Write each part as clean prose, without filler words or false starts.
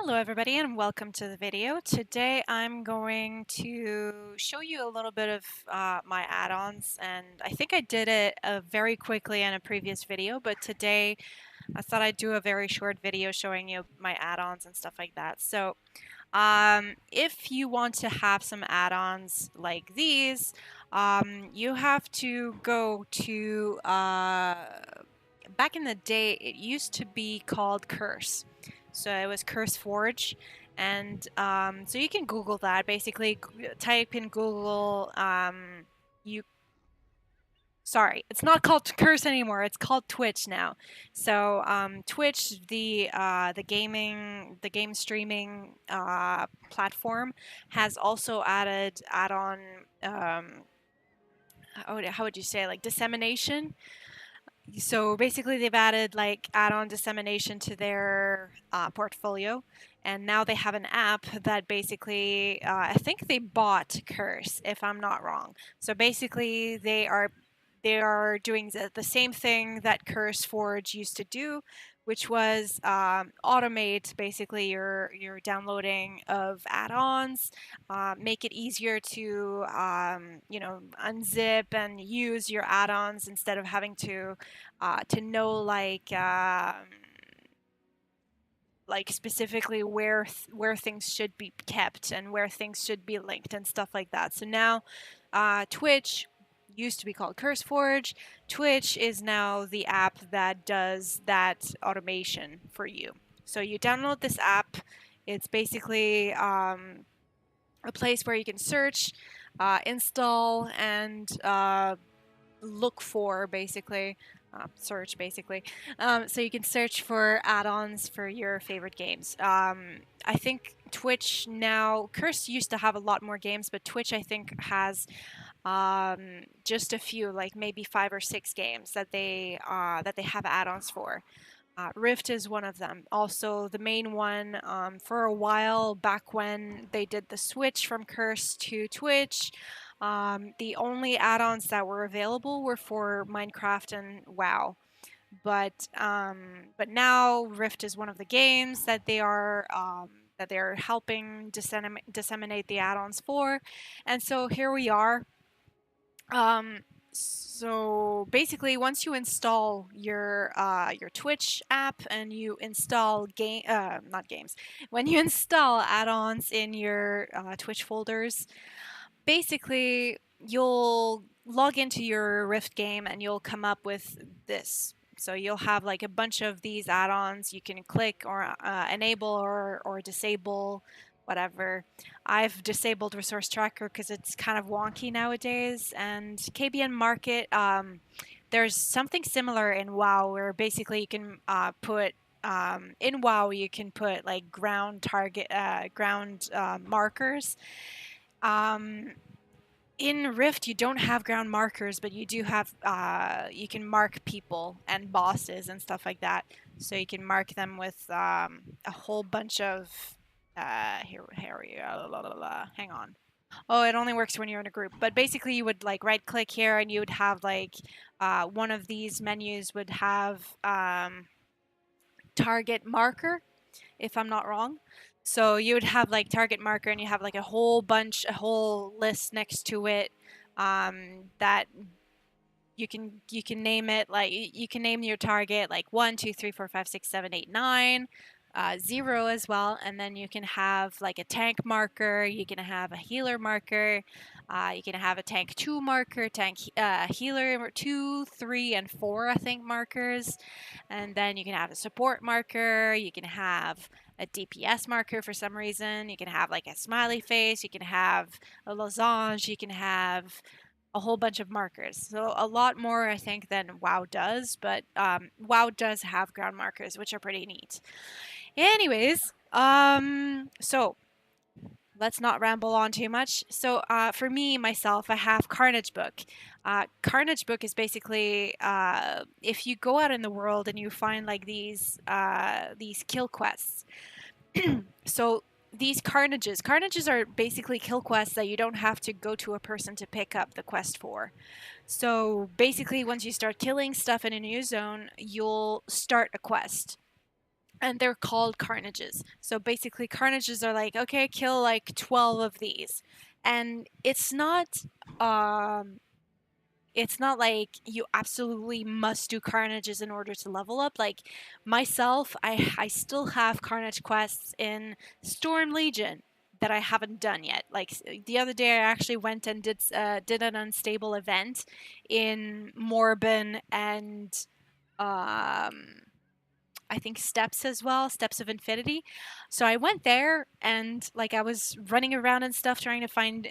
Hello everybody and welcome to the video. Today I'm going to show you a little bit of my add-ons, and I think I did it very quickly in a previous video, but today I thought I'd do a very short video showing you my add-ons and stuff like that. So if you want to have some add-ons like these, you have to go to back in the day it used to be called Curse. So it was Curse Forge, and so you can Google that. Basically, type in Google. Sorry, it's not called Curse anymore. It's called Twitch now. So Twitch, the game streaming platform, has also added add-on. How would you say, like, dissemination? So basically, they've added like add-on dissemination to their portfolio, and now they have an app that basically, I think they bought Curse, if I'm not wrong. So basically, they are doing the same thing that Curse Forge used to do, which was automate basically your downloading of add-ons, make it easier to unzip and use your add-ons instead of having to know like specifically where things should be kept and where things should be linked and stuff like that. So now Twitch used to be called CurseForge. Twitch is now the app that does that automation for you. So you download this app. It's basically a place where you can search, install, and look for basically. Search basically. So you can search for add-ons for your favorite games. I think Twitch now, Curse used to have a lot more games, but Twitch I think has just a few, like maybe 5 or 6 games that they have add-ons for. Rift is one of them. Also, the main one for a while back when they did the switch from Curse to Twitch, the only add-ons that were available were for Minecraft and WoW. But now Rift is one of the games that they're helping disseminate the add-ons for, and so here we are. So basically, once you install your Twitch app and you install not games, when you install add-ons in your Twitch folders, basically you'll log into your Rift game and you'll come up with this. So you'll have like a bunch of these add-ons you can click or enable or disable, whatever. I've disabled Resource Tracker because it's kind of wonky nowadays. And KBN Market, there's something similar in WoW where basically you can put in WoW you can put like ground markers. In Rift, you don't have ground markers, but you do have, you can mark people and bosses and stuff like that. So you can mark them with a whole bunch of, here we go, hang on. Oh, it only works when you're in a group. But basically, you would like right click here and you would have like, one of these menus would have target marker, if I'm not wrong. So you would have like target marker and you have like a whole list next to it that you can name it, like you can name your target like 1, 2, 3, 4, 5, 6, 7, 8, 9. 0 as well, and then you can have like a tank marker, you can have a healer marker, you can have a tank 2 marker, healer 2, 3, and 4 I think markers, and then you can have a support marker, you can have a DPS marker for some reason, you can have like a smiley face, you can have a losange, you can have a whole bunch of markers. So a lot more I think than WoW does, but WoW does have ground markers, which are pretty neat. Anyways, so let's not ramble on too much. So for me, myself, I have Carnage Book. Carnage Book is basically if you go out in the world and you find like these kill quests. So these carnages are basically kill quests that you don't have to go to a person to pick up the quest for. So basically, once you start killing stuff in a new zone, you'll start a quest. and they're called carnages. So basically, carnages are like, okay, kill like 12 of these, and it's not like you absolutely must do carnages in order to level up. Like myself, I still have carnage quests in Storm Legion that I haven't done yet. Like the other day, I actually went and did an unstable event in Morbin and um I think steps as well, steps of infinity. So I went there and like I was running around and stuff trying to find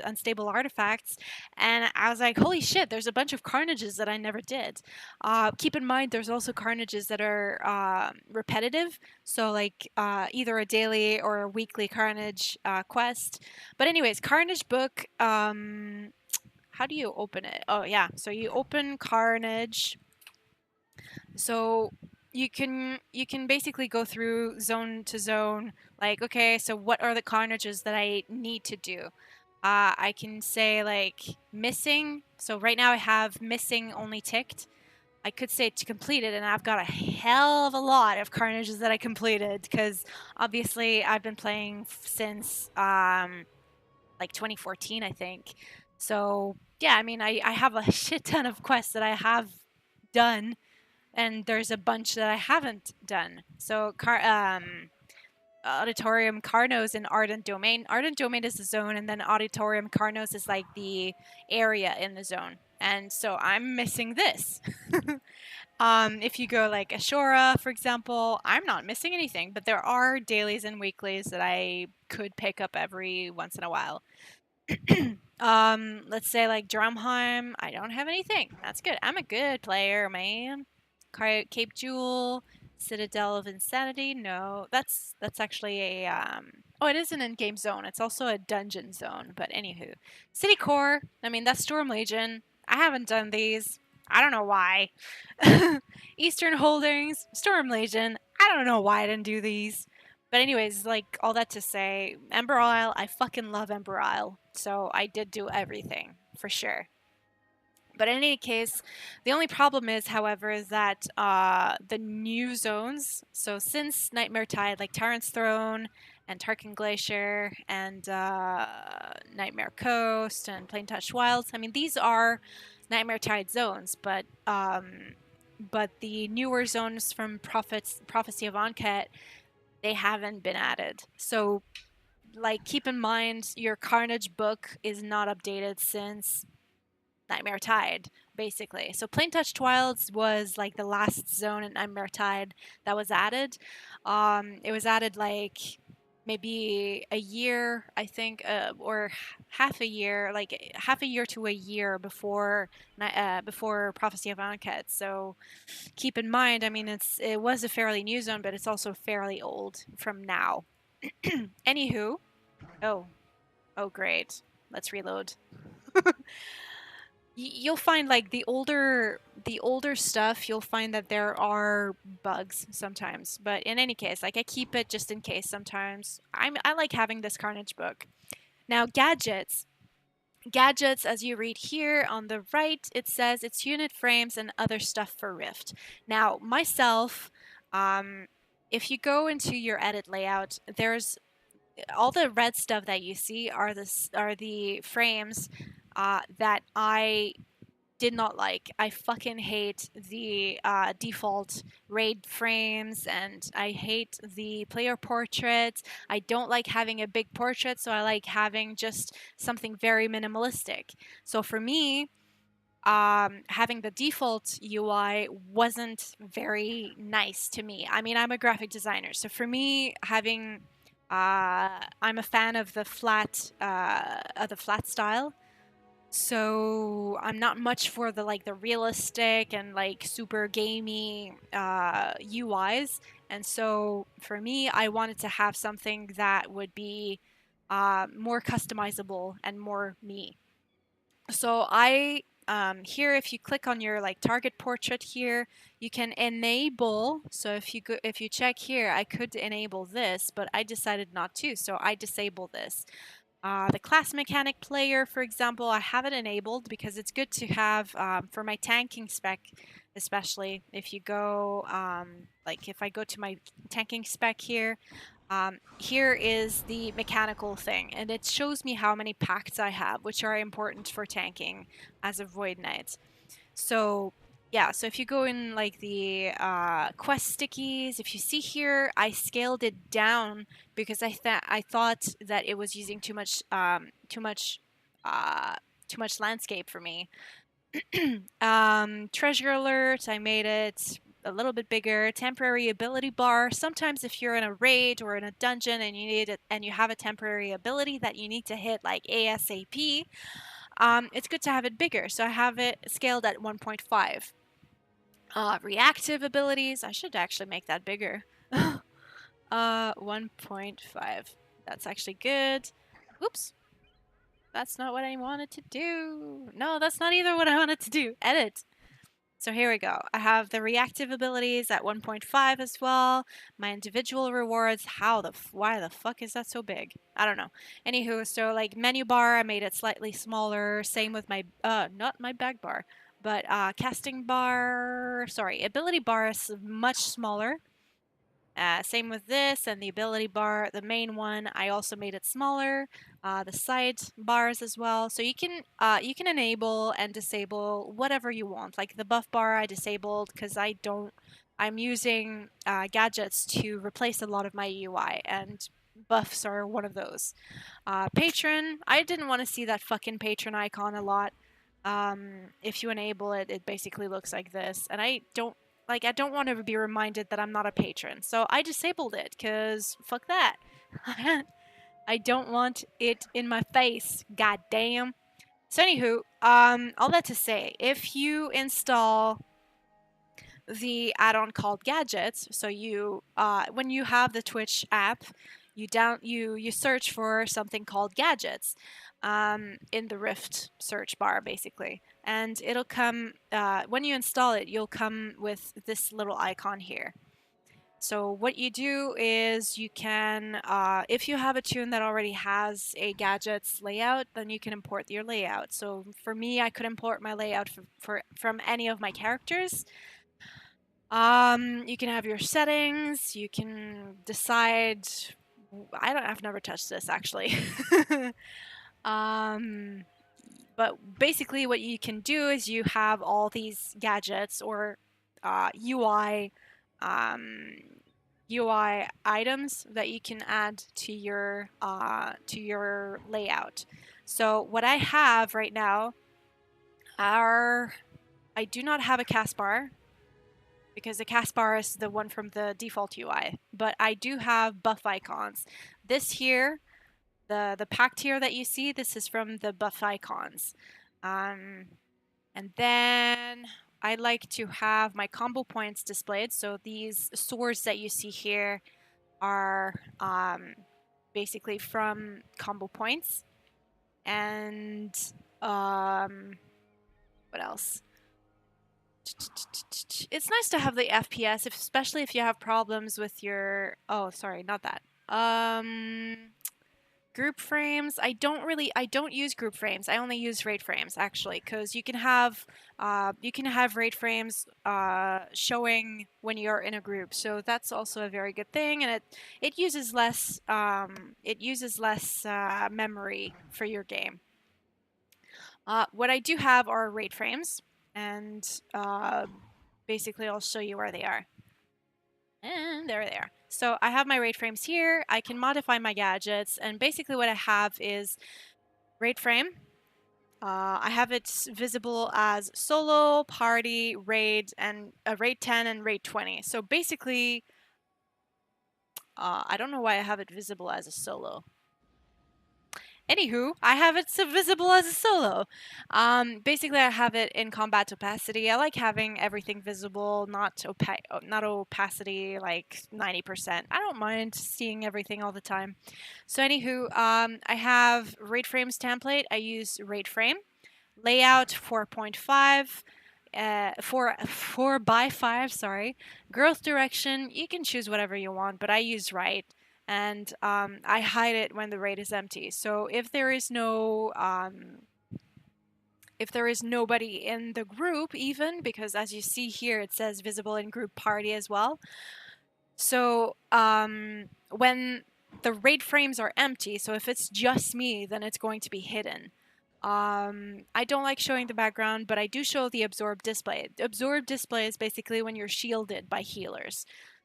unstable artifacts, and I was like, holy shit, there's a bunch of carnages that I never did. Keep in mind there's also carnages that are repetitive, so like either a daily or a weekly carnage quest. But anyways, carnage book, how do you open it? Oh yeah, so you open carnage. So you can basically go through zone to zone, like, okay, so what are the carnages that I need to do? I can say like missing. So right now I have missing only ticked. I could say to complete it, and I've got a hell of a lot of carnages that I completed because obviously I've been playing since like 2014, I think. So yeah, I mean, I have a shit ton of quests that I have done, and there's a bunch that I haven't done. So Auditorium Carnos and Ardent Domain. Ardent Domain is the zone, and then Auditorium Carnos is like the area in the zone. And so I'm missing this. If you go like Ashura, for example, I'm not missing anything, but there are dailies and weeklies that I could pick up every once in a while. Let's say like Drumheim, I don't have anything. That's good. I'm a good player, man. Cape Jewel, Citadel of Insanity. No, that's actually a oh, it is an in-game zone. It's also a dungeon zone, but anywho. City Core, I mean that's Storm Legion. I haven't done these. I don't know why. Eastern Holdings, Storm Legion. I don't know why I didn't do these. But anyways, like all that to say, Ember Isle, I fucking love Ember Isle. So I did do everything, for sure. But in any case, the only problem is, however, is that the new zones, so since Nightmare Tide, like Tyrant's Throne and Tarkin Glacier and Nightmare Coast and Plain Touch Wilds, I mean, these are Nightmare Tide zones, but the newer zones from Prophecy of Ankhet, they haven't been added. So, like, keep in mind your Carnage book is not updated since Nightmare Tide, basically. So Plain Touch Wilds was like the last zone in Nightmare Tide that was added. It was added like maybe a year, I think, or half a year, like half a year to a year before Prophecy of Ankhet. So keep in mind, I mean, it was a fairly new zone, but it's also fairly old from now. Anywho, oh great, let's reload. You'll find like the older stuff, you'll find that there are bugs sometimes, but in any case, like I keep it just in case sometimes. I like having this Carnage book. Now gadgets, as you read here on the right, it says it's unit frames and other stuff for Rift. Now myself, if you go into your edit layout, there's all the red stuff that you see are the frames that I did not like. I fucking hate the default raid frames, and I hate the player portrait. I don't like having a big portrait, so I like having just something very minimalistic. So for me, having the default UI wasn't very nice to me. I mean, I'm a graphic designer, so for me, I'm a fan of the flat style. So I'm not much for the realistic and like super gamey UIs, and so for me, I wanted to have something that would be more customizable and more me. So here, if you click on your like target portrait here, you can enable. So if you check here, I could enable this, but I decided not to, so I disable this. The class mechanic player, for example, I have it enabled because it's good to have for my tanking spec, especially if you go, like if I go to my tanking spec here, here is the mechanical thing, and it shows me how many pacts I have, which are important for tanking as a Void Knight. So yeah, so if you go in like the quest stickies, if you see here, I scaled it down because I thought that it was using uh, too much landscape for me. Treasure alert, I made it a little bit bigger. Temporary ability bar. Sometimes if you're in a raid or in a dungeon and you need it and you have a temporary ability that you need to hit like ASAP, it's good to have it bigger. So I have it scaled at 1.5. Reactive abilities, I should actually make that bigger. 1.5. That's actually good. Oops. That's not what I wanted to do. No, that's not either what I wanted to do. Edit. So here we go. I have the reactive abilities at 1.5 as well. My individual rewards. Why the fuck is that so big? I don't know. Anywho, so like menu bar, I made it slightly smaller. Same with my, not my bag bar, but casting bar, sorry, ability bar is much smaller. Same with this and the ability bar, the main one, I also made it smaller. The side bars as well. So you can enable and disable whatever you want. Like the buff bar I disabled because I'm using gadgets to replace a lot of my UI, and buffs are one of those. Patron, I didn't want to see that fucking patron icon a lot. If you enable it, it basically looks like this, and I don't want to be reminded that I'm not a patron. So I disabled it, because fuck that. I don't want it in my face, god damn. So anywho, all that to say, if you install the add-on called Gadgets, so you, when you have the Twitch app, you search for something called Gadgets, in the Rift search bar, basically. And it'll come, when you install it, you'll come with this little icon here. So what you do is you can, if you have a tune that already has a gadgets layout, then you can import your layout. So for me, I could import my layout from any of my characters. You can have your settings. You can decide. I've never touched this actually. But basically, what you can do is you have all these gadgets or UI items that you can add to your layout. So what I have right now are, I do not have a cast bar because the cast bar is the one from the default UI, but I do have buff icons. This here, the packed here that you see, this is from the buff icons. And then I like to have my combo points displayed. So these swords that you see here are basically from combo points. And what else? It's nice to have the FPS, especially if you have problems with your... Oh, sorry, not that. Group frames. I don't use group frames. I only use raid frames actually, because you can have raid frames showing when you're in a group. So that's also a very good thing, and it uses less memory for your game. What I do have are raid frames, and basically I'll show you where they are. And there they are. So I have my raid frames here. I can modify my gadgets, and basically what I have is raid frame. I have it visible as solo, party, raid, and raid 10 and raid 20. So basically, I don't know why I have it visible as a solo. Anywho, I have it visible as a solo. Basically, I have it in combat opacity. I like having everything visible, not opacity like 90%. I don't mind seeing everything all the time. So anywho, I have raid frames template. I use raid frame. Layout 4.5. 4x5, sorry. Growth direction, you can choose whatever you want, but I use right. And I hide it when the raid is empty. So if there is no if there is nobody in the group even, because as you see here, it says visible in group party as well. So when the raid frames are empty, so if it's just me, then it's going to be hidden. I don't like showing the background, but I do show the absorb display. The absorb display is basically when you're shielded by healers.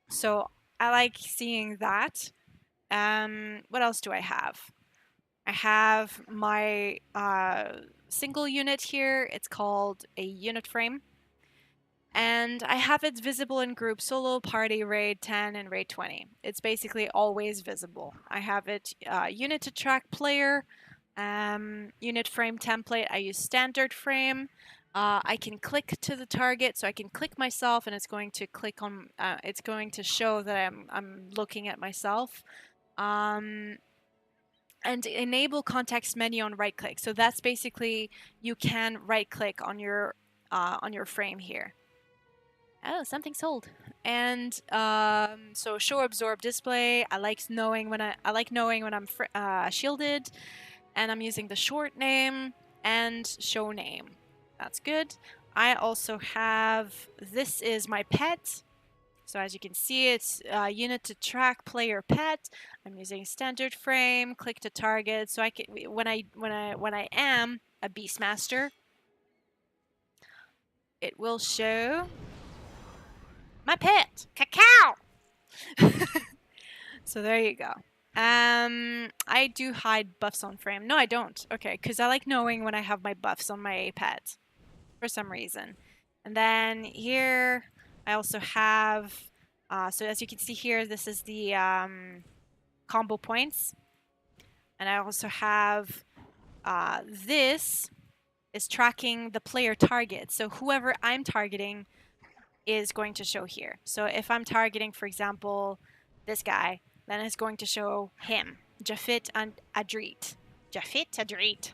So I like seeing that. What else do I have? I have my single unit here. It's called a unit frame. And I have it visible in group solo, party, raid 10, and raid 20. It's basically always visible. I have it unit to track player, unit frame template. I use standard frame. I can click to the target, so I can click myself, and it's going to click on. It's going to show that I'm looking at myself. And enable context menu on right click. So that's basically you can right click on your frame here. Oh, something sold. And so show absorb display. I like knowing when I'm shielded, and I'm using the short name and show name. That's good. I also have, this is my pet. So as you can see, it's unit to track player pet. I'm using standard frame, click to target. So I can, when I am a Beastmaster, it will show my pet, Cacao. So there you go. I do hide buffs on frame. No, I don't. Okay, because I like knowing when I have my buffs on my pet for some reason. And then here, I also have, so as you can see here, this is the combo points. And I also have, this is tracking the player target. So whoever I'm targeting is going to show here. So if I'm targeting, for example, this guy, then it's going to show him, Jafit and Adreet. Jafit Adreet.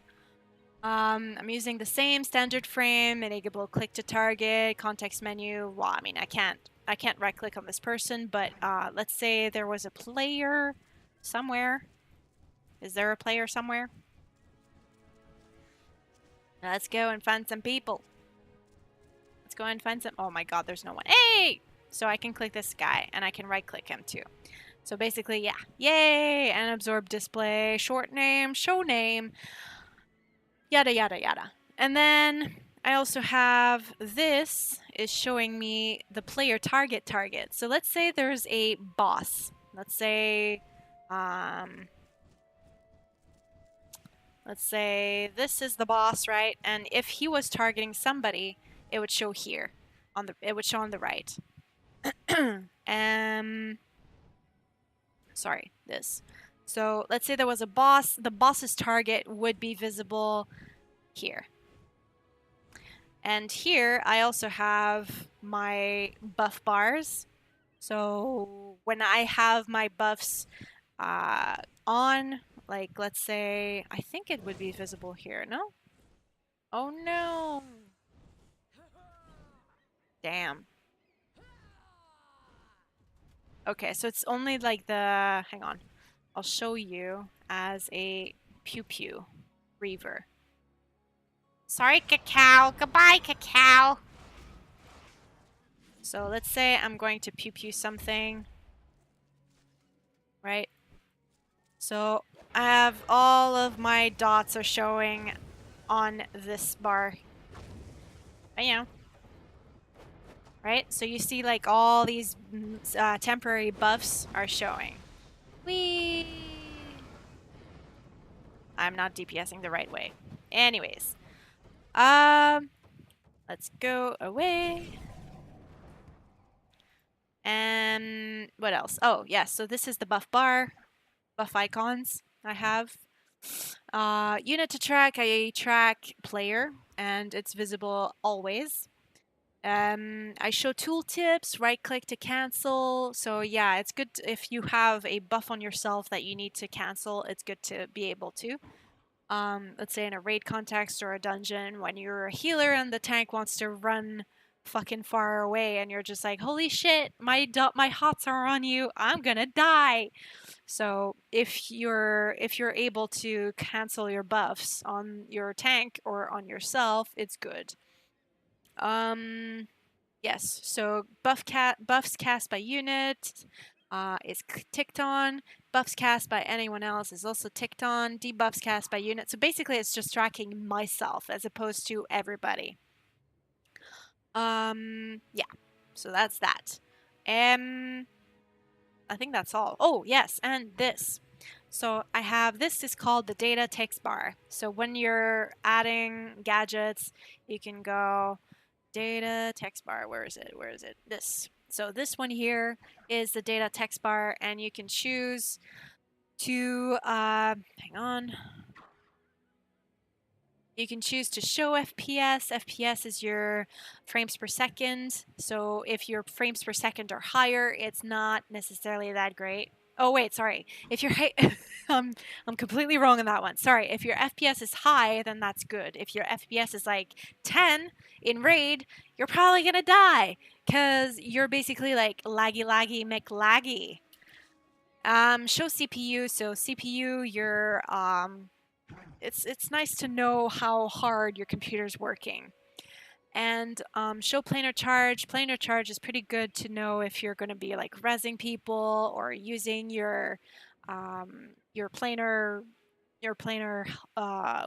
I'm using the same standard frame, enable click to target, context menu. Well, I mean, I can't right click on this person, but let's say there was a player somewhere. Is there a player somewhere? Let's go and find some people. Let's go and find some. Oh my god, there's no one. Hey! So I can click this guy, and I can right click him too. So basically, yeah. Yay! And absorb display, short name, show name, yada yada yada. And then I also have, this is showing me the player target. So let's say there's a boss. Let's say this is the boss, right? And if he was targeting somebody, it would show here it would show on the right. Sorry, this. So let's say there was a boss. The boss's target would be visible here. And here I also have my buff bars. So when I have my buffs on, like let's say, I think it would be visible here, no? Oh no! Damn. Okay, so it's only like the, hang on. I'll show you as a pew pew reaver. Sorry, Cacao. Goodbye, Cacao. So let's say I'm going to pew pew something. Right? So I have all of my dots are showing on this bar. You know. Right? So you see like all these temporary buffs are showing. Whee! I'm not DPSing the right way. Anyways. Let's go away. And what else? Oh, yes. Yeah, so this is the buff bar, buff icons I have. Unit to track, I track player, and it's visible always. I show tooltips, right click to cancel. So yeah, it's good if you have a buff on yourself that you need to cancel, it's good to be able to. Let's say in a raid context or a dungeon, when you're a healer and the tank wants to run fucking far away and you're just like, holy shit, my hots are on you, I'm gonna die. So if you're able to cancel your buffs on your tank or on yourself, it's good. Yes, so buffs cast by unit is ticked on. Buffs cast by anyone else is also ticked on. Debuffs cast by unit. So basically it's just tracking myself as opposed to everybody. Yeah. So that's that. I think that's all. Oh, yes, and this. So I have, this is called the data text bar. So when you're adding gadgets, you can go data text bar. Where is it? Where is it? This. So this one here is the data text bar, and you can choose to, hang on. You can choose to show FPS. FPS is your frames per second. So if your frames per second are higher, it's not necessarily that great. Oh wait, sorry. If your I'm completely wrong on that one. Sorry. If your FPS is high, then that's good. If your FPS is like 10 in raid, you're probably gonna die because you're basically like laggy McLaggy. Show CPU. So CPU, your it's nice to know how hard your computer's working. And show planar charge. Planar charge is pretty good to know if you're going to be like rezzing people or using your planar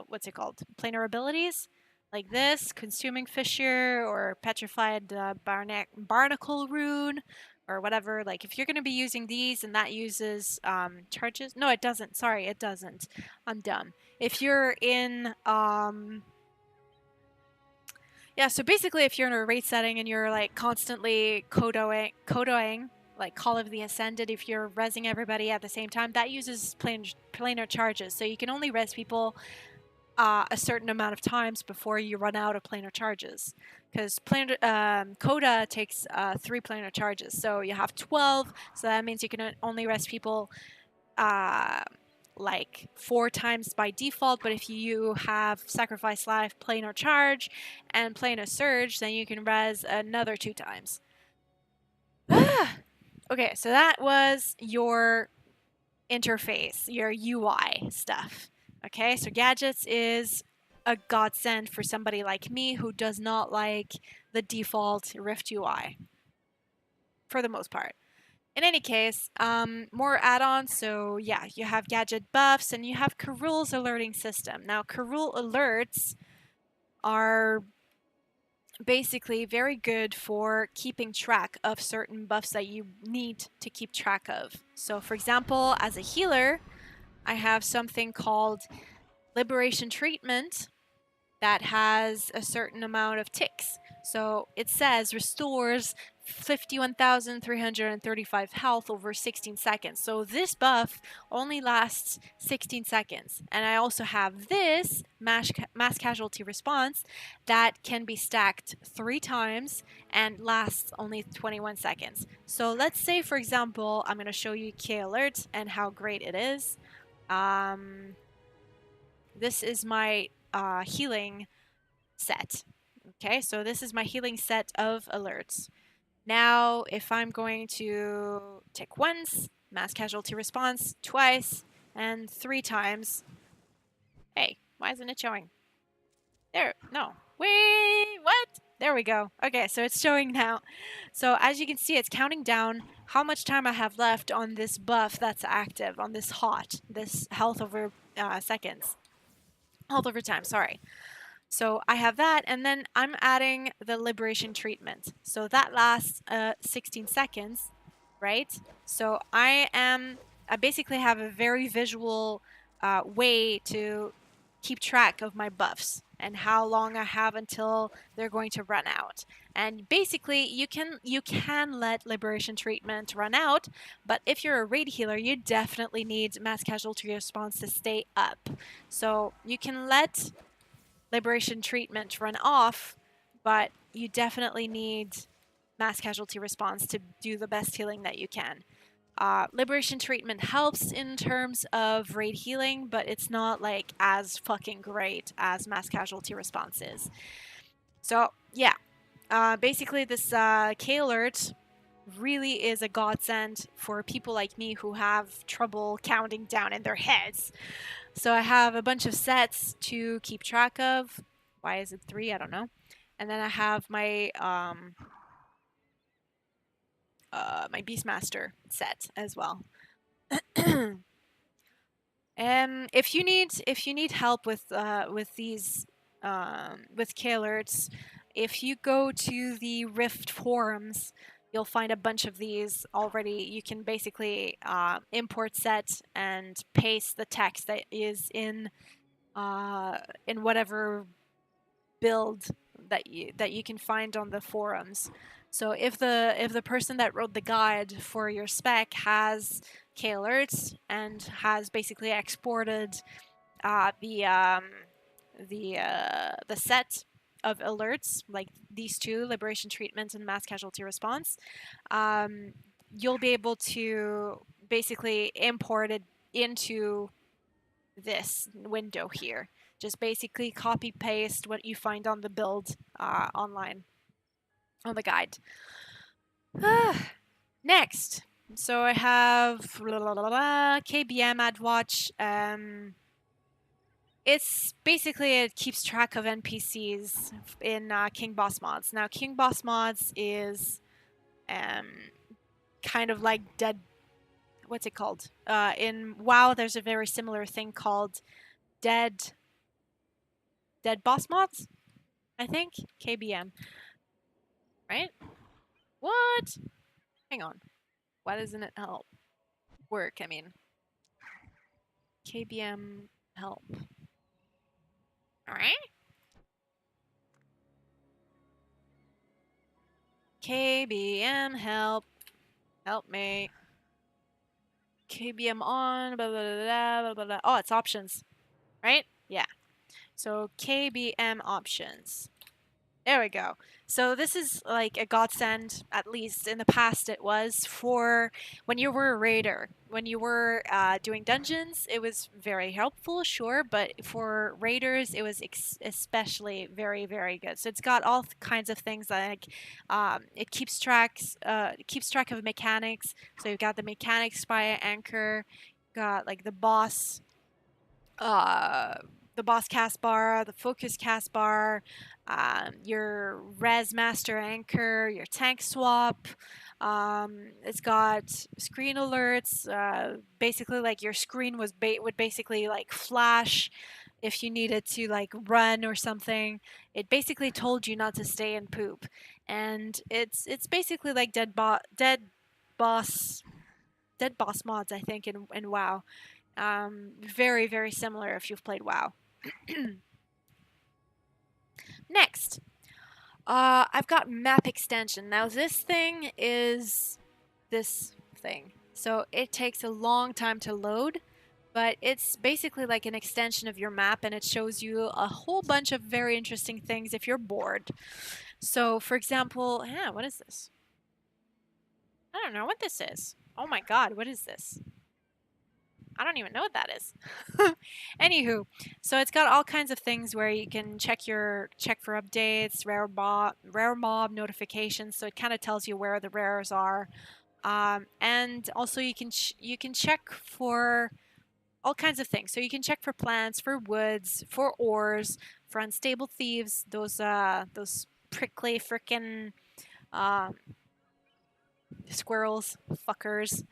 what's it called? Planar abilities like this, consuming fissure or petrified barnacle rune or whatever. Like if you're going to be using these and that uses charges. No, it doesn't. Sorry, it doesn't. I'm dumb. If you're in yeah, so basically if you're in a raid setting and you're like constantly codoing like Call of the Ascended, if you're rezzing everybody at the same time, that uses planar charges. So you can only res people a certain amount of times before you run out of planar charges. Because Coda takes 3 planar charges. So you have 12, so that means you can only res people like 4 times by default, but if you have Sacrifice Life, Planar Charge, and Planar Surge, then you can res another 2 times. Okay, so that was your interface, your UI stuff. Okay, so gadgets is a godsend for somebody like me who does not like the default Rift UI, for the most part. In any case, more add-ons. So yeah, you have gadget buffs and you have Karul's alerting system. Now, Karul alerts are basically very good for keeping track of certain buffs that you need to keep track of. So for example, as a healer, I have something called Liberation Treatment that has a certain amount of ticks. So it says restores 51,335 health over 16 seconds. So this buff only lasts 16 seconds. And I also have this mass casualty response that can be stacked 3 times and lasts only 21 seconds. So let's say, for example, I'm going to show you K Alert and how great it is. This is my healing set. Okay, so this is my healing set of alerts. Now, if I'm going to tick once, mass casualty response, twice, and 3 times. Hey, why isn't it showing? There, no. Wait, what? There we go. Okay, so it's showing now. So as you can see, it's counting down how much time I have left on this buff that's active, on this hot, this health over seconds. Health over time, sorry. So I have that, and then I'm adding the Liberation Treatment. So that lasts 16 seconds, right? So I basically have a very visual way to keep track of my buffs and how long I have until they're going to run out. And basically, you can let Liberation Treatment run out, but if you're a raid healer, you definitely need mass casualty response to stay up. So you can let Liberation Treatment run off, but you definitely need mass casualty response to do the best healing that you can. Liberation Treatment helps in terms of raid healing, but it's not like as fucking great as mass casualty response is. So yeah, Basically, this K-alert really is a godsend for people like me who have trouble counting down in their heads. So I have a bunch of sets to keep track of. Why is it 3? I don't know. And then I have my my Beastmaster set as well. If you need help with these with K-alerts, if you go to the Rift forums, you'll find a bunch of these already. You can basically import set and paste the text that is in whatever build that you can find on the forums. So if the person that wrote the guide for your spec has K-alerts and has basically exported the set of alerts, like these two, liberation treatment and mass casualty response, you'll be able to basically import it into this window here. Just basically copy paste what you find on the build online on the guide. Next, so I have KBM AdWatch. It's basically, it keeps track of NPCs in King Boss mods. Now, King Boss mods is kind of like dead. What's it called? In WoW, there's a very similar thing called dead boss mods. I think KBM. Right? What? Hang on. Why doesn't it help work? I mean, KBM help. All right. KBM help. Help me. KBM on. Blah, blah, blah, blah, blah, blah. Oh, it's options. Right? Yeah. So KBM options. There we go. So this is like a godsend, at least in the past it was, for when you were a raider. When you were doing dungeons, it was very helpful, sure, but for raiders, it was especially very, very good. So it's got all kinds of things like it keeps track of mechanics. So you've got the mechanics by anchor, got like the boss cast bar, the focus cast bar, your res master anchor, your tank swap. It's got screen alerts. Basically, like your screen would basically like flash if you needed to like run or something. It basically told you not to stay and poop, and it's basically like dead boss mods, I think, in WoW. Very, very similar if you've played WoW. Next, I've got map extension. Now this thing is this thing. So it takes a long time to load, but it's basically like an extension of your map, and it shows you a whole bunch of very interesting things if you're bored. So for example, what is this? I don't know what this is. Oh my god, what is this? I don't even know what that is. Anywho, so it's got all kinds of things where you can check for updates, rare mob notifications. So it kind of tells you where the rares are, and also you can check for all kinds of things. So you can check for plants, for woods, for ores, for unstable thieves. Those prickly frickin' squirrels, fuckers.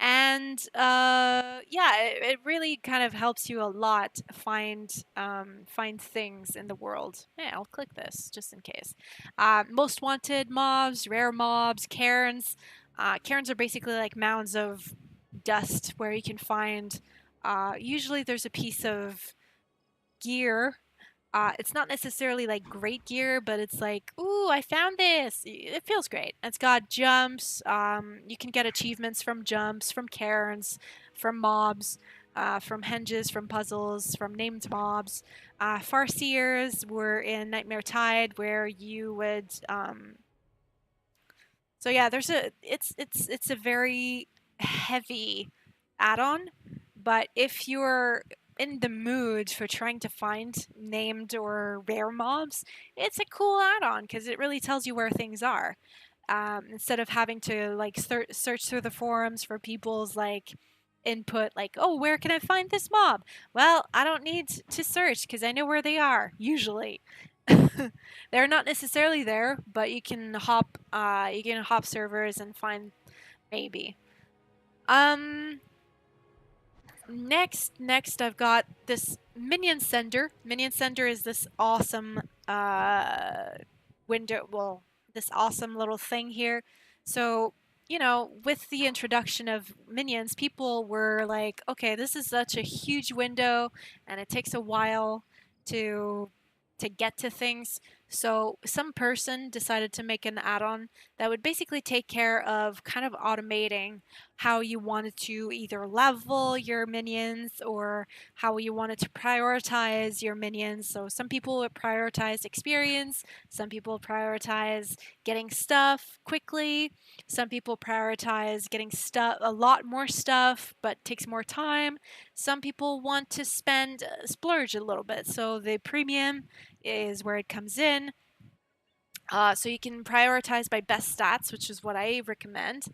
And yeah, it really kind of helps you a lot find things in the world. Yeah, I'll click this just in case. Most wanted mobs, rare mobs, cairns. Cairns are basically like mounds of dust where you can find. Usually, there's a piece of gear. It's not necessarily like great gear, but it's like, ooh, I found this. It feels great. It's got jumps. You can get achievements from jumps, from cairns, from mobs, from henges, from puzzles, from named mobs. Farseers were in Nightmare Tide, where you would. So yeah, it's a very heavy add-on, but if you're in the mood for trying to find named or rare mobs, it's a cool add-on because it really tells you where things are. Instead of having to like search through the forums for people's like input, like, oh, where can I find this mob? Well, I don't need to search because I know where they are usually. They're not necessarily there, but you can hop servers and find maybe. Um, next I've got this minion sender. Minion sender is this awesome window, well, this awesome little thing here. So, you know, with the introduction of minions, people were like, okay, this is such a huge window and it takes a while to get to things. So some person decided to make an add-on that would basically take care of kind of automating how you wanted to either level your minions or how you wanted to prioritize your minions. So some people would prioritize experience, some people prioritize getting stuff quickly, some people prioritize getting stuff, a lot more stuff, but takes more time. Some people want to spend splurge a little bit. So the premium is where it comes in. So you can prioritize by best stats, which is what I recommend.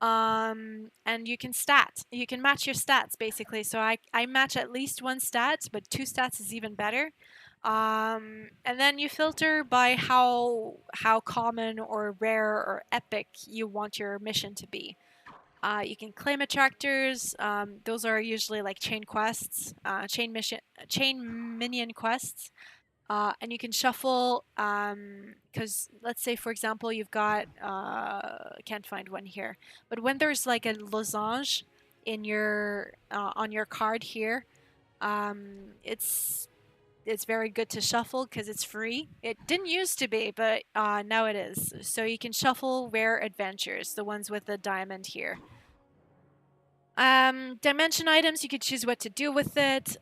And you can match your stats basically. So I match at least one stat, but 2 stats is even better. And then you filter by how common or rare or epic you want your mission to be. You can claim attractors. Those are usually like chain quests, chain minion quests. And you can shuffle, because let's say, for example, you've got, I can't find one here, but when there's like a losange in your, on your card here, it's very good to shuffle because it's free. It didn't used to be, but now it is. So you can shuffle rare adventures, the ones with the diamond here. Dimension items, you could choose what to do with it.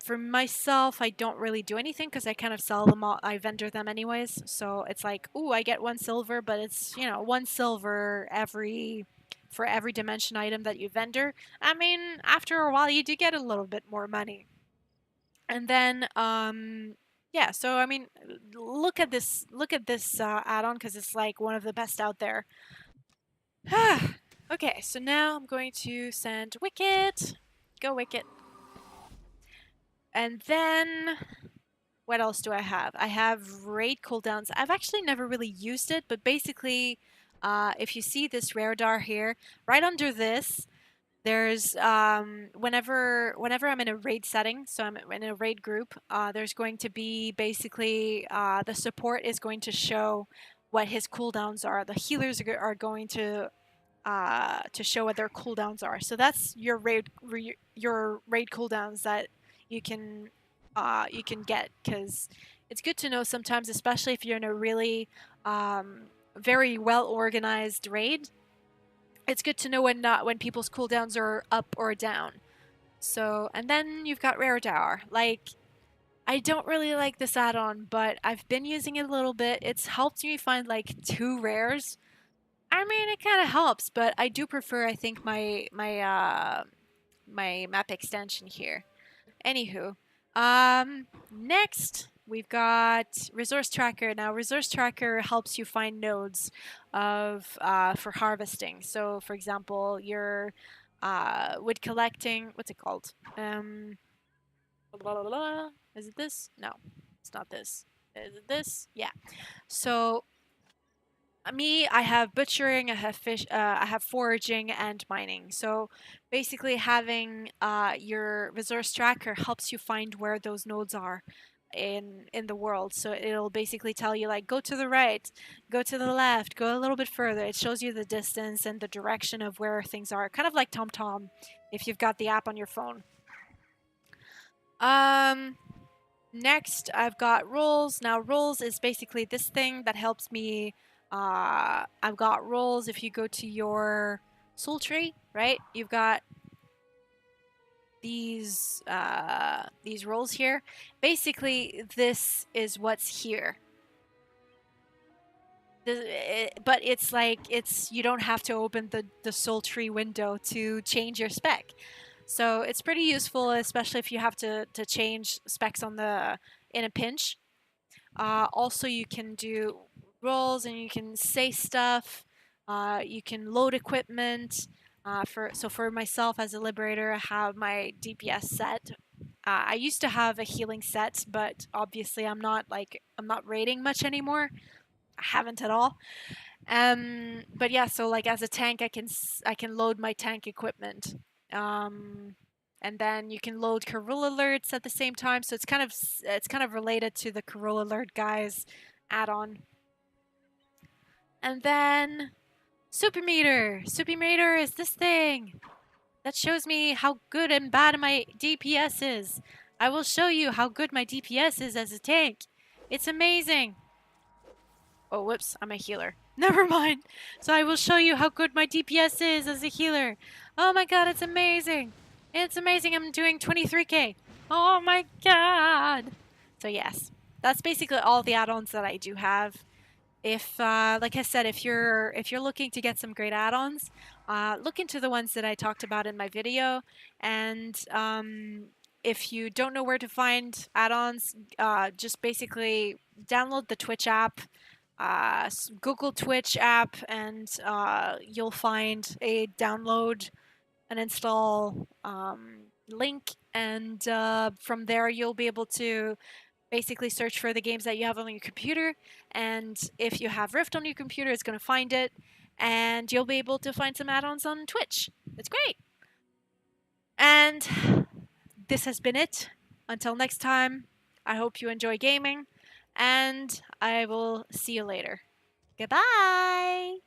For myself, I don't really do anything because I kind of sell them all. I vendor them anyways. So it's like, ooh, I get 1 silver, but it's, you know, 1 silver for every dimension item that you vendor. I mean, after a while, you do get a little bit more money. And then, yeah, so I mean, look at this add-on because it's like one of the best out there. Okay, so now I'm going to send Wicket. Go Wicket. And then, what else do I have? I have raid cooldowns. I've actually never really used it, but basically, if you see this rare dar here, right under this, there's whenever I'm in a raid setting, so I'm in a raid group, there's going to be basically the support is going to show what his cooldowns are. The healers are going to show what their cooldowns are. So that's your raid cooldowns that you can get, because it's good to know sometimes, especially if you're in a really very well organized raid. It's good to know when people's cooldowns are up or down. So, and then you've got Rare Dower. Like, I don't really like this add-on, but I've been using it a little bit. It's helped me find like 2 rares. I mean, it kind of helps, but I do prefer, I think, my map extension here. Anywho, next we've got Resource Tracker. Now, Resource Tracker helps you find nodes for harvesting. So, for example, your wood collecting. What's it called? Blah, blah, blah. Is it this? No, it's not this. Is it this? Yeah. So me, I have butchering, I have fish, I have foraging and mining. So basically, having your resource tracker helps you find where those nodes are in the world. So it'll basically tell you like, go to the right, go to the left, go a little bit further. It shows you the distance and the direction of where things are, kind of like TomTom if you've got the app on your phone. Next, I've got roles. Now, roles is basically this thing that helps me. I've got roles. If you go to your soul tree, right, you've got these roles here. Basically, this is what's here. But it's like you don't have to open the soul tree window to change your spec. So it's pretty useful, especially if you have to change specs on the in a pinch. Also, you can do rolls and you can say stuff. You can load equipment. For myself as a liberator, I have my DPS set. I used to have a healing set, but obviously I'm not raiding much anymore. I haven't at all. But yeah, so like as a tank, I can load my tank equipment. Um, and then you can load Corul alerts at the same time. So it's kind of related to the Corul alert guys add-on. And then super meter. Super meter is this thing that shows me how good and bad my DPS is. I will show you how good my DPS is as a tank. It's amazing. Oh, whoops, I'm a healer. Never mind. So I will show you how good my DPS is as a healer. Oh my god, it's amazing. It's amazing. I'm doing 23k. Oh my god. So yes, that's basically all the add-ons that I do have. If, like I said, if you're looking to get some great add-ons, look into the ones that I talked about in my video. And if you don't know where to find add-ons, just basically download the Twitch app. Google Twitch app, and you'll find a download and install link, and from there you'll be able to basically search for the games that you have on your computer, and if you have Rift on your computer, it's going to find it, and you'll be able to find some add-ons on Twitch. It's great. And this has been it. Until next time, I hope you enjoy gaming, and I will see you later. Goodbye!